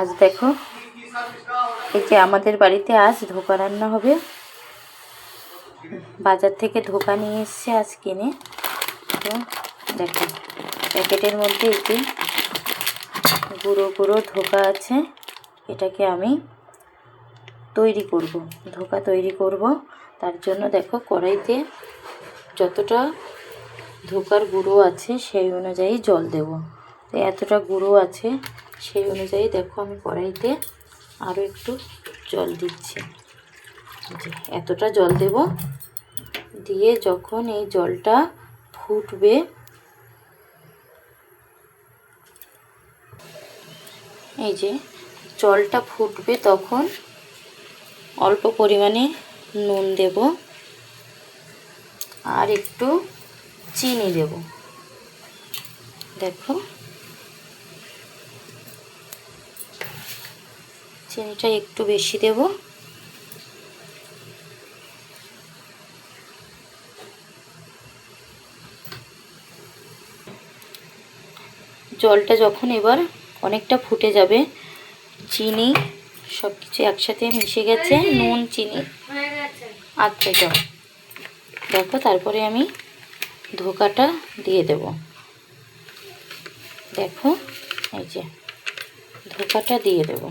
আজ দেখো, এই যে আমাদের বাড়িতে আজ ধোকা রান্না হবে। বাজার থেকে ধোকা নিয়ে এসছে আজ কিনে। তো দেখো, প্যাকেটের মধ্যে এই যে গুঁড়ো গুঁড়ো ধোকা আছে। এটাকে আমি তৈরি করব, ধোকা তৈরি করব। তার জন্য দেখো, কড়াইতে যতটা ধোকার গুঁড়ো আছে সেই অনুযায়ী জল দেব। তো এতটা গুঁড়ো আছে, সেই অনুযায়ী দেখো আমি কড়াইতে আরও একটু জল দিচ্ছি। যে এতটা জল দেব, দিয়ে যখন এই জলটা ফুটবে, এই যে জলটা ফুটবে, তখন অল্প পরিমাণে নুন দেব আর একটু চিনি দেব। দেখো, চিনিটা একটু বেশি দেব। জলটা যখন এবার অনেকটা ফুটে যাবে, চিনি সব কিছু একসাথে মিশে গেছে, নুন চিনি আচ্ছা জল দেখো, তারপরে আমি ধোকাটা দিয়ে দেব। দেখো, এই যে ধোকাটা দিয়ে দেব।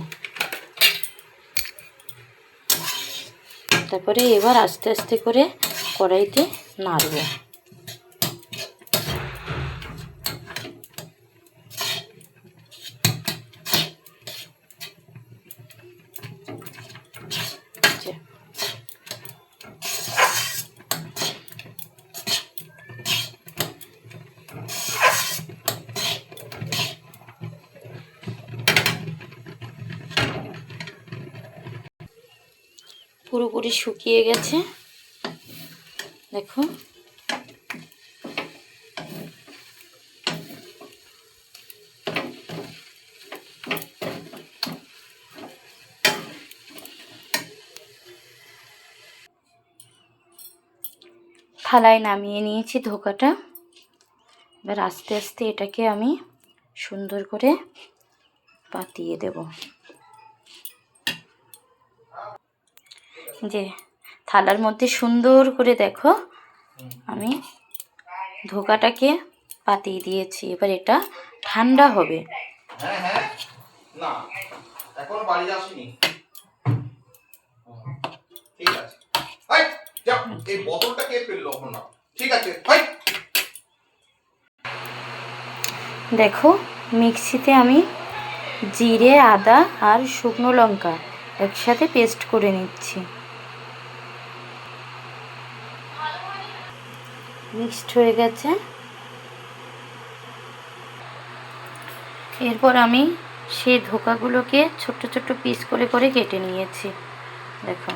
তারপরে এবার আস্তে আস্তে করে কড়াইতে নাড়ব। পুরোপুরি শুকিয়ে গেছে, দেখো। থালায় নামিয়ে নিয়েছি ধোকাটা। এবার আস্তে আস্তে এটাকে আমি সুন্দর করে পাতিয়ে দেব। যে থালার মধ্যে সুন্দর করে দেখো আমি ধোকাটাকে পাতিয়ে দিয়েছি। এবার এটা ঠান্ডা হবে। না, এখনো বাড়ি যাসনি। ঠিক আছে, হাই যা, এই বোতলটা কে ফেললো না? ঠিক আছে, হাই। দেখো, মিক্সিতে আমি জিরে, আদা আর শুকনো লঙ্কা একসাথে পেস্ট করে নিচ্ছি। মিক্সড হয়ে গেছে। এরপর আমি সেই ধোকাগুলোকে ছোট্ট ছোট্ট পিস করে করে কেটে নিয়েছি। দেখো,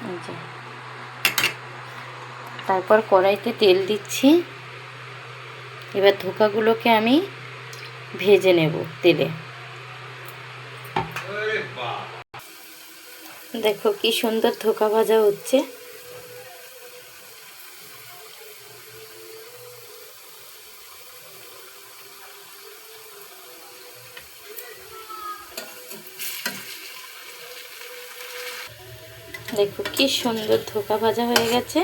এই যে। তারপর কড়াইতে তেল দিচ্ছি। এবার ধোকাগুলোকে আমি ভেজে নেব তেলে। দেখো কি সুন্দর ধোকা ভাজা হচ্ছে। দেখো কি সুন্দর ধোকা ভাজা হয়ে গেছে।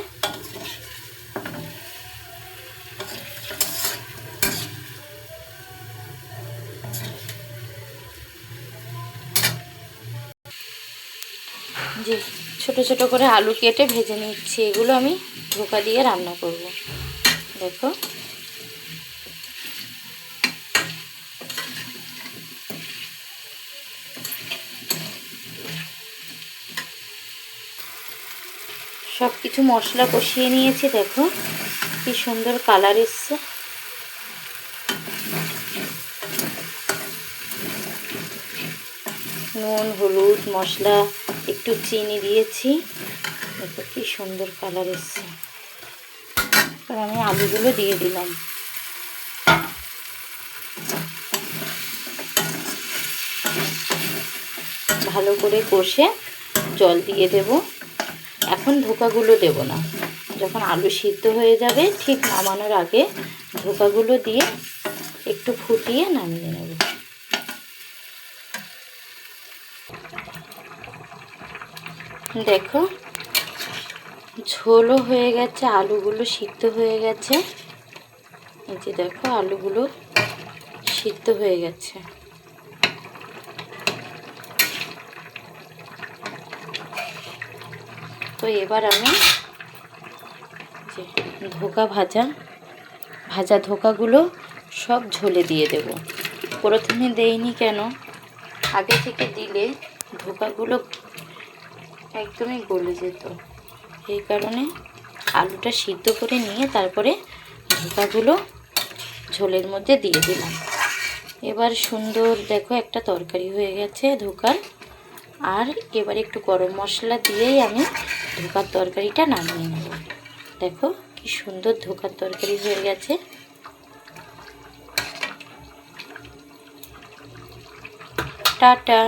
যে ছোট ছোট করে আলু কেটে ভেজে নিচ্ছি, এগুলো আমি ধোকা দিয়ে রান্না করব। দেখো, সব কিছু মশলা কষিয়ে নিয়েছি। দেখো কি সুন্দর কালার এসছে। নুন, হলুদ, মশলা, একটু চিনি দিয়েছি। দেখো কি সুন্দর কালার এসছে। এবার আমি আলুগুলো দিয়ে দিলাম। ভালো করে কষে জল দিয়ে দেব। এখন ধোকাগুলো দেব না, যখন আলু সিদ্ধ হয়ে যাবে ঠিক নামানোর আগে ধোকাগুলো দিয়ে একটু ফুটিয়ে নামিয়ে নেব। দেখো ঝোলও হয়ে গেছে, আলুগুলো সিদ্ধ হয়ে গেছে। এই যে দেখো আলুগুলো সিদ্ধ হয়ে গেছে। তো এবার আমি যে ধোকা ভাজা ধোকাগুলো সব ঝোলে দিয়ে দেব। প্রথমে দেইনি কেন, আগে থেকে দিলে ধোকাগুলো একদমই গলে যেত। এই কারণে আলুটা সিদ্ধ করে নিয়ে তারপরে ধোকাগুলো ঝোলের মধ্যে দিয়ে দিলাম। এবার সুন্দর দেখো একটা তরকারি হয়ে গেছে ধোকার। আর এবার একটু গরম মশলা দিয়েই আমি ধোকার তরকারিটা নামিয়ে নেব। দেখো কি সুন্দর ধোকার তরকারি হয়ে গেছে। টাটা।